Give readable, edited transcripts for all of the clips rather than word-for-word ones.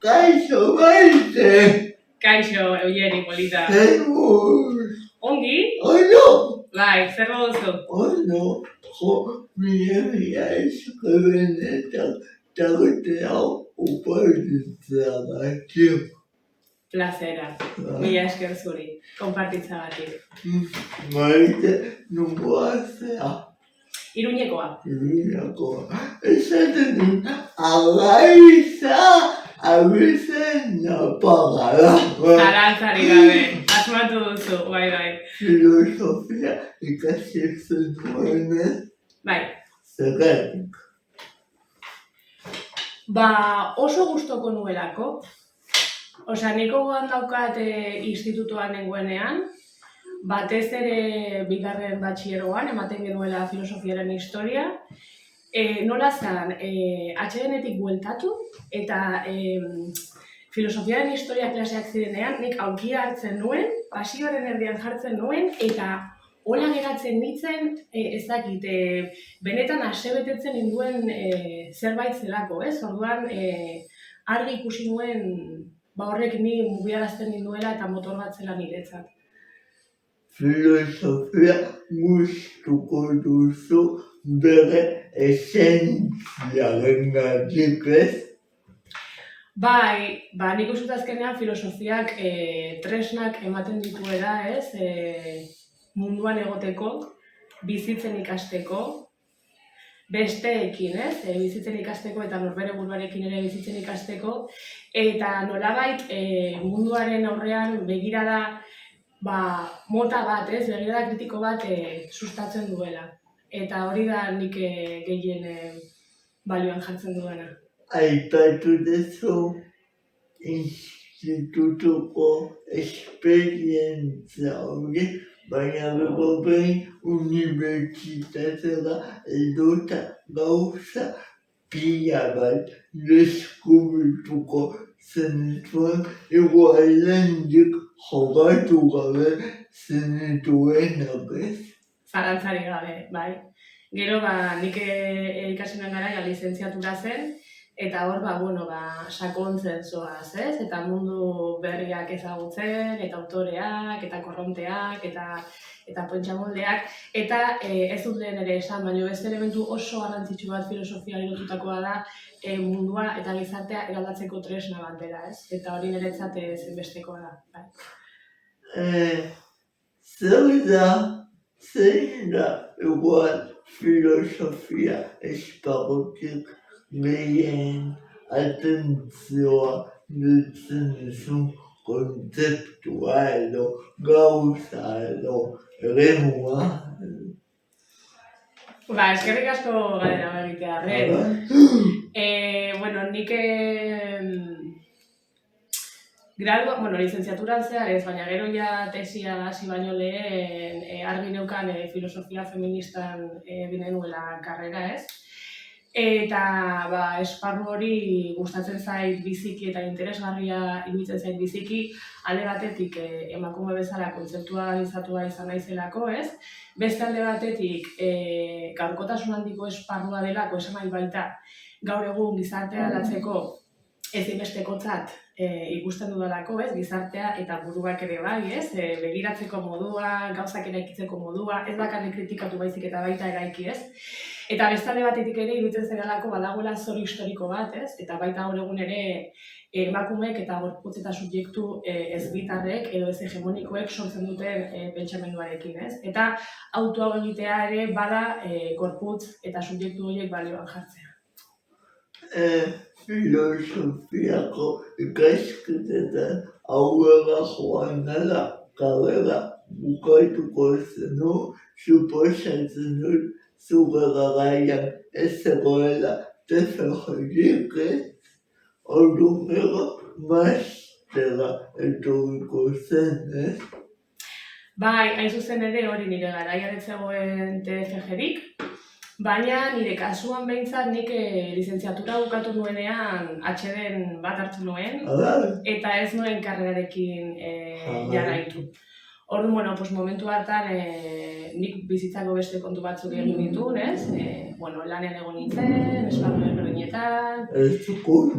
Kaixo, Maite! Kaixo, Eugeni, polita. Ongi? Ondo! Bai, zer duzu? Ondo! Mila eskeben eta tagote hau upartitzea batik. Plazera. Mila esker zuri. Konpartitzagatik. Maite, nungoa zea. Iruñekoa. Iruñekoa. Esaten dut, agaiza, abizen napagada. Zalantzari gabe. Asmatu duzu, bai. Filosofia ikasi zenuen. Bai. Zergatik. Oso gustoko nuelako. Niko goan daukat institutuan nengoenean, batez ere bigarren batxieroan, ematen genuela filosofiaren historia. Nola zen, atsedenetik bueltatu, eta filosofiaren historia klaseak zirenean, nik aukia hartzen nuen, pasioaren erdian jartzen nuen, eta hola geratzen nintzen, ezakit, benetan asebetetzen ninduen zerbait zelako, ez? Orduan, argi ikusi nuen, horrek ni mugiarazten ninduela eta motor bat zela niretzat. Filosofia gustuko duzu bere esentziarengatik, ez? Bai, nik uste azkenean filosofiak tresnak ematen dituela, ez? Munduan egoteko, bizitzen ikasteko, besteekin, ez? Bizitzen ikasteko eta norbere buruarekin ere bizitzen ikasteko, eta nolabait munduaren aurrean begirada mota bat, ez? Begirada kritiko bat sustatzen duela. Eta hori da nik gehien balioan jartzen duena. Aipatu duzu institutuko esperientzia hori, baina bego behin unibertsitatera edota gauza pila bat deskubrituko zenituen egualendik jogatu gabe zenituenak, ez? Zalantzari gabe, bai. Gero, nik ikasi nuen garaia lizentziatura zen, eta hor, sakontzen zoaz, ez? Eta mundu berriak ezagutzen, eta autoreak, eta korronteak, eta pentsamoldeak, eta ez dut lehen ere esan, baina ez elementu oso garrantzitsu bat filosofiari lotutakoa da mundua eta gizartea eraldatzeko tresna bat dela, ez? Eta hori niretzat zenbestekoa da, bai. Zein da igual filosofia esparrutik gehien atentzioa dutzen duzun kontzeptua edo gauza edo eremua? Eskerrik asko galera egitearren. Nik lizentziaturan zehar ez, baina gero ja tesia hasi baino lehen argi neukan filosofia feministan bine nuela karrera, ez? Eta esparru hori gustatzen zait biziki eta interesgarria iruditzen zait biziki, alde batetik emakume bezala kontzeptualizatua izan naizelako, ez? Beste alde batetik gaurkotasun handiko esparrua delako esan nahi baita gaur egun gizartea aldatzeko ezinbestekotzat ikusten dudalako, ez? Gizartea eta buruak ere bai, ez? Begiratzeko modua, gauzak eraikitzeko modua, ez bakarrik kritikatu baizik eta baita eraiki, ez? Eta beste alde batetik ere iruditzen zaidalako badagoela zor historiko bat, ez? Eta baita gaur egun ere emakumeek eta gorputz eta subjektu ezbitarrek edo ez hegemonikoek sortzen duten pentsamenduarekin, ez? Eta autua egitea ere bada gorputz eta subjektu horiek balioan jartzea. Filosofiako ikasketetan aurrera joan nada, karrera bukaituko zenu, suposatzen dut zure garaian ez zegoela TFG-ik, orduan gero mastera etorriko zen, ez? Bai, hain zuzen ere hori nire garaian ez zegoen TFG-ik, baina nire kasuan behintzat nik lizentziatura bukatu nuenean atxeden bat hartu nuen, eta ez nuen karrerarekin jarraitu. Orduan, bueno, pues momentu hartan nik bizitzako beste kontu batzuk egin dituen, ez? Lanean egon nintzen, esparru desberdinetan.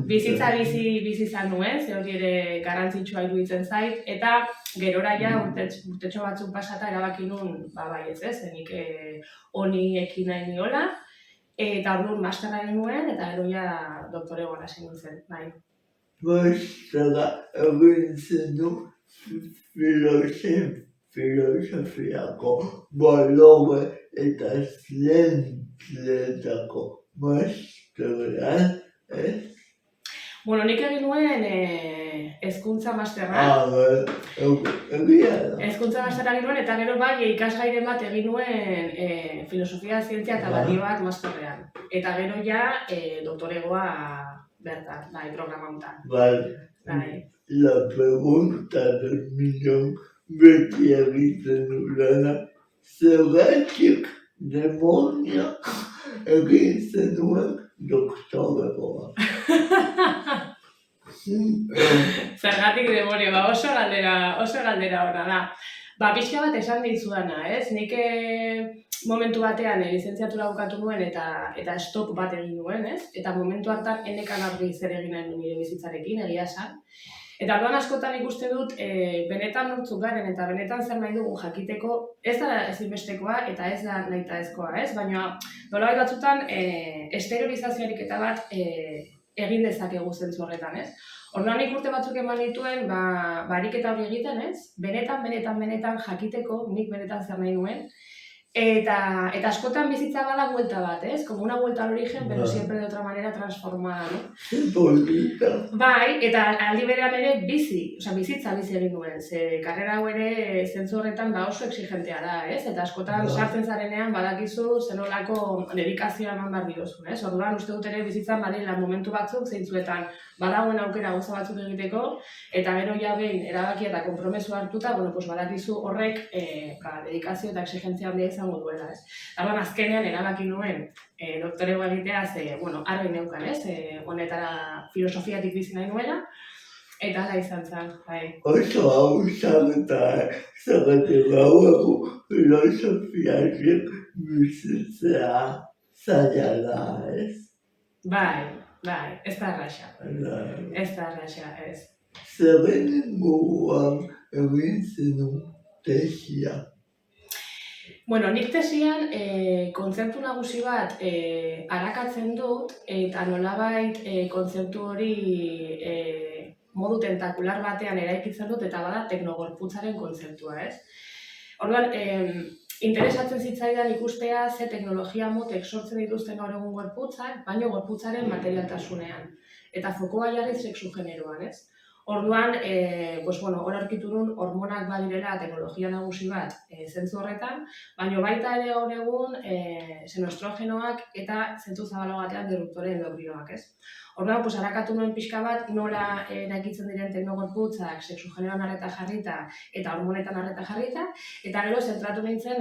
Bizitza bizi izan nuen, ze hori ere garrantzitsua iruditzen zait, eta gerora ja urtetxo batzuk pasata erabaki nuen, bai ez, nik honi ekin nahi niola, eta orduan masterra egin nuen, eta gero ja doktoregoan hasi nintzen, bai. Masterra egin zenu filosofiako balore eta zientzietako masterrean, ez? Bueno, nik egin nuen hezkuntza masterra. Egia da. Hezkuntza masterra egin nuen, eta gero bai ikasgairen bat egin nuen filosofia, zientzia eta balioak masterrean. Eta gero ja doktoregoa bertan, bai, programa honetan. Bai. La pregunta del millón beti egiten urana, zergatik demonia egin zenuen doktoregoa. Zergatik demonio, oso galdera ona da. Pixka bat esan dizudana, ez? Nik momentu batean lizentziatura bukatu nuen eta stop bat egin nuen, ez? Eta momentu hartan enekan argi zer egin nahi nire bizitzarekin, egia esan. Eta orduan askotan ikusten dut, benetan nortzuk garen eta benetan zer nahi dugu jakiteko, ez da ezinbestekoa eta ez da nahitaezkoa, ez? Baina nolabait batzutan esterilizazioarik eta bat egin dezakegu zentzu horretan, ez? Orduan nik urte batzuk eman dituen, ariketa hori egiten, ez? Benetan jakiteko, nik benetan zer nahi nuen. Eta askotan bizitza bada buelta bat, ez? Como una vuelta al origen, pero siempre de otra manera transformada, no? Bai, eta aldi berean ere bizitza bizi egin nuen. Ze karrera hau ere zentzu horretan oso exigentea da, ez? Eta askotan sartzen zarenean badakizu zenolako dedikazioa eman behar diozun, ez? Orduan uste dut ere bizitzan badela momentu batzuk zeintzuetan badagoen aukera gauza batzuk egiteko, eta gero ja behin erabakia eta konpromesu hartuta, badakizu horrek dedikazio eta exigentzia handia izango duela, ez? Orduan azkenean erabaki nuen doktoregoa egitea, argi neukan, ez? Honetara filosofiatik bizi nahi nuela, eta hala izan zen, bai. Oso hau eta zergatik gaueko filosofiatik bizitzea zaila da, ez? Bai, ez da erraxa. Ez. Zeren inguruan egin zenuen tesia? Bueno, nik tesian kontzeptu nagusi bat arakatzen dut, eta nolabait kontzeptu hori modu tentakular batean eraikitzen dut, eta bada teknogorputzaren kontzeptua, ez? Orduan, interesatzen zitzaidan ikustea ze teknologia motek sortzen dituzten gaur egun gorputzak, baino gorputzaren materialtasunean. Eta fokoa jarri sexu generoan, ez? Orduan, hor aurkitu nun hormonak badirela teknologia nagusi bat zentzu horretan, baina baita ere gaur egun xenoestrogenoak eta zentzu zabalo batean disruptore endokrinoak, ez? Orduan, arakatu nuen pixka bat nola eraikitzen diren teknogorputzak sexu generoan arreta jarrita eta hormonetan arreta jarrita, eta gero zentratu nintzen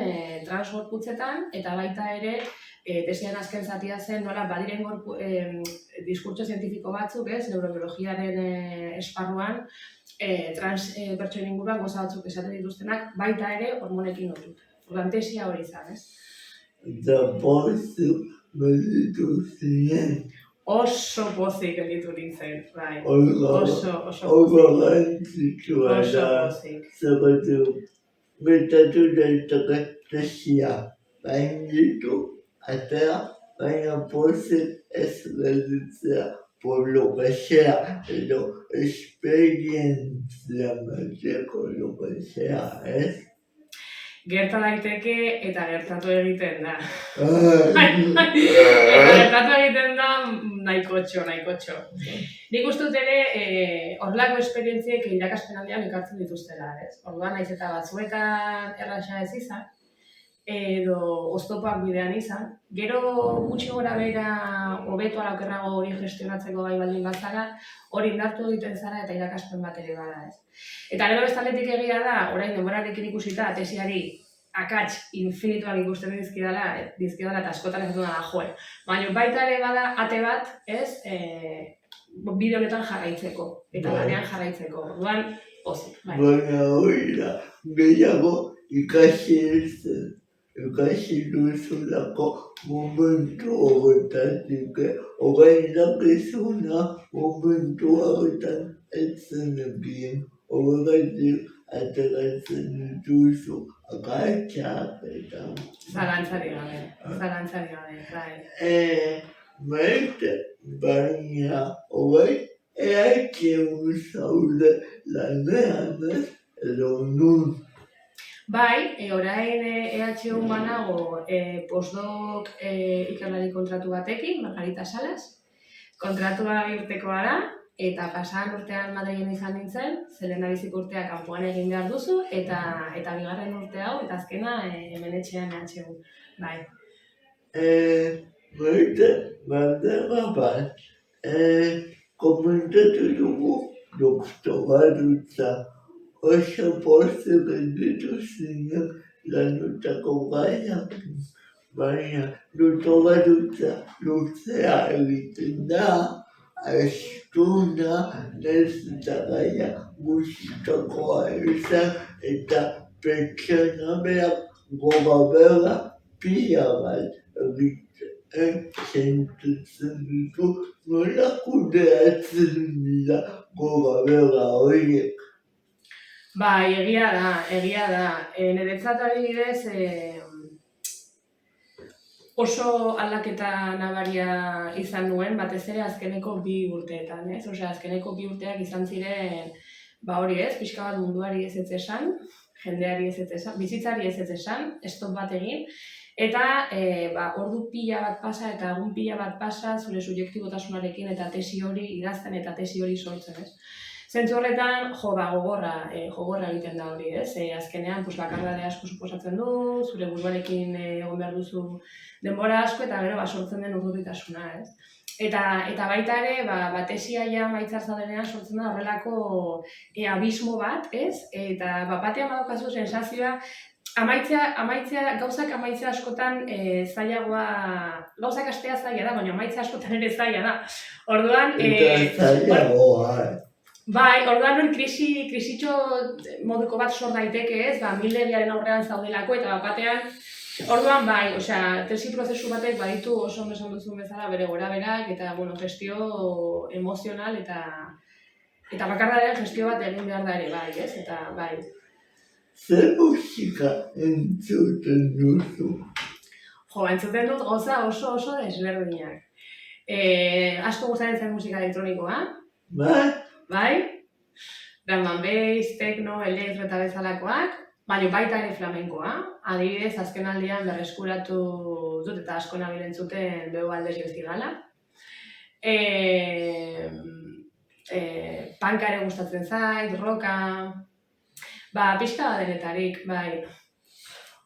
transgorputzetan eta baita ere tesian azken zatia zen nola badiren diskurtso zientifiko batzuk, ez, neurobiologiaren esparruan, trans pertsonen inguruan goza batzuk esaten dituztenak, baita ere hormonekin lotuta. Orduan tesia hori izan, ez? Eta pozik gelditu zinen. Oso pozik gelditu nintzen, bai. Oso garrantzitsua da. Zergatik gertatu daiteke tesia gainditu, atera, baina pozik ez gelditzea, por lo que sea, edo esperientzia bateko lo que sea, ez? Gerta daiteke eta gertatu egiten da. Eta gertatu egiten da nahikotxo. Nik uste dut ere horrelako esperientziek irakaspen handiak ekartzen dituztela, ez? Orduan naiz eta batzuetan erraxa ez izan, edo oztopoak bidean izan, gero gutxi gora bera hobeto ala okerrago hori gestionatzeko gai baldin bazara, hori indartu egiten zara eta irakaspen bat ere bada, ez. Eta gero bestaletik egia da, orain denborarekin ikusita tesiari akats infinituak ikusten dizkidala eta askotan ez dudana joe. Baina baita ere bada ate bat, ez, bide honetan jarraitzeko, eta lanean jarraitzeko. Orduan, pozik, bai. Baina hori da, gehiago ikasi duzulako momentu horretatik, orain dakizuna momentu horretan ez zenekien, horregatik ateratzen dituzu akatsak eta... Zalantzari gabe, bai. Maite, baina orain EHU zaude lanean edo nun. Bai, orain EHU banago postdoc ikerlari kontratu batekin, Margarita Salas. Kontratua 2 urtekoa da, eta pasadan urtean Madrilen izan nintzen, zelenda biziko urtea kanpoan egin behar duzu, eta bigarren urte hau, eta azkena hemen etxean EHU. Bai. Maite, galdera bat, komentatu dugu doktoratutza. Oso pozik gelditu zinen lanutako gaiak, baina doktoratutza luzea egiten da, astuna, nahiz eta gaia guztitakoa izan, eta pertsona berak gogabera pila bat egiten sentitzen ditu, nola kudeatzen dira gogabera horiek. Bai, egia da. Niretzat adibidez, oso aldaketa nabaria izan nuen, batez ere azkeneko 2 urteetan, ez? Osea, azkeneko 2 urteak izan ziren, hori ez, pixka bat munduari ez esan, jendeari ez esan, bizitzari ez esan, stop bat egin, eta ordu pila bat pasa eta egun pila bat pasa zure subjektibotasunarekin eta tesi hori idazten eta tesi hori sortzen, ez? Zentzu horretan, gogorra egiten da hori, ez? Azkenean, bakardade asko suposatzen du, zure buruarekin egon behar duzu denbora asko, eta gero sortzen den urduritasuna, ez? Eta baita ere, tesia ja maitzar zaudenean sortzen da horrelako abismo bat, ez? Eta batean badaukazu sensazioa, gauzak amaitzea askotan zailagoa, gauzak hastea zaila da, baina amaitzea askotan ere zaila da. Orduan... Eta zailagoa, Bai, orduan hori krisitxo moduko bat sor daiteke, ez? Mildegiaren aurrean zaudelako eta batean, orduan bai, osea, tesi prozesu batek baditu oso ondo esan duzun bezala bere gorabeherak eta, gestio emozional eta bakardaren gestio bat egin behar da ere, bai, ez? Eta, bai. Zer musika entzuten duzu? Entzuten dut goza oso desberdinak. Asko gustatzen zen musika elektronikoa. Bai? Drum and bass, techno, elektro eta bezalakoak, baina baita ere flamenkoa. Adibidez, azken aldian berreskuratu dut eta asko nabil entzuten Beu Aldez Zigala. Punka ere gustatzen zait, rocka... pixka bat denetarik, bai.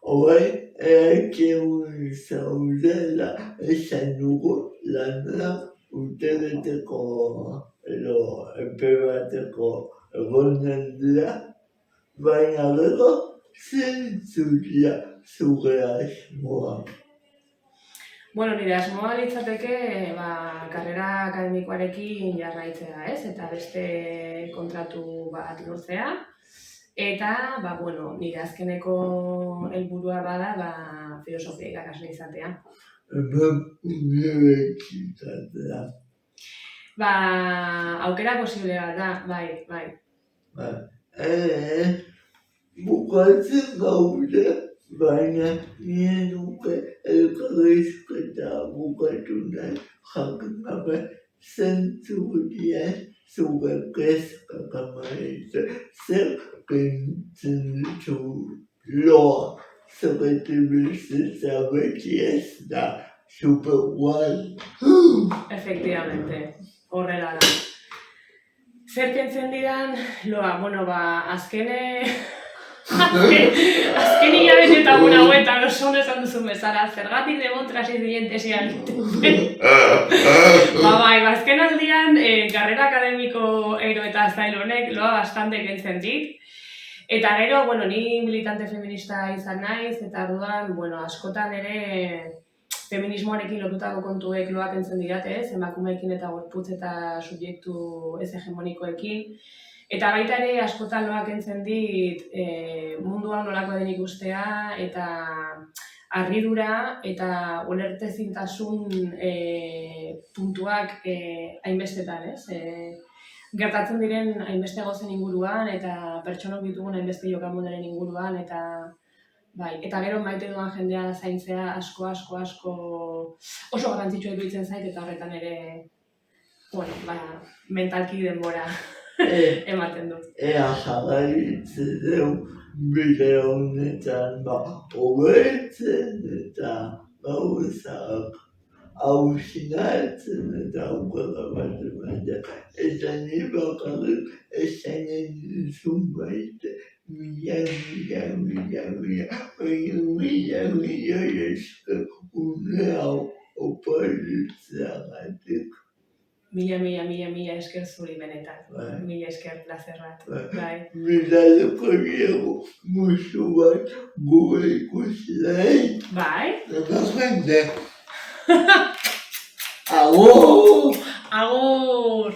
Horai, EHU zaudela esan dugu lanak urtebeteko edo epe bateko egonen dira, baina gero zentzuk dira zure asmoa. Nire asmoa litzateke karrera akademikoarekin jarraitzea, ez? Eta beste kontratu bat lortzea. Eta, nire azkeneko helburua bada, filosofia irakasle izatea. Unibertsitatea. Aukera posible bat da, bai. Bukatzen gaude, baina nire nuke elkarrizketa bukatu nahi jakin gabe zentzu dien zure kezkak amaitzen. Zer kentzen ditu loa, zerretu bizitza beti ez da supergual. Efectivamente, horrela da. Zer kentzen didan, loa, azken hilabete eta hauetan oso ondo esan duzun bezala, zergatik demontrasi dien tesia egiten. Azken aldian, karrera akademiko eiro eta zail honek loa bastante kentzen dit. Eta gero, ni militante feminista izan naiz, eta orduan, askotan ere feminismoarekin lotutako kontuek loak entzen didate, emakumeekin eta gorputz eta subjektu ez hegemonikoekin. Eta baita ere askotan loak entzen dit mundua nolako den ikustea eta harridura eta ulertezintasun puntuak hainbestetan, ez? Gertatzen diren hainbeste gauzen inguruan eta pertsonok ditugun hainbeste jokamundaren inguruan eta bai, eta gero maite duan jendea zaintzea asko oso garrantzitsua iruditzen zait eta horretan ere mentalki denbora ematen dut. Ea jarraitzen deu bide honetan hobetzen eta gauzak hausinatzen eta aukera bat ematen. Eta ni bakarrik esanen duzun baita mila esker une hau oparitzeagatik. Mila esker zuri benetan. Mila esker plazer bat. Bai. Bidaleko diegu musu bat gure ikuslei. Bai. Eta jende. Agur! Agur!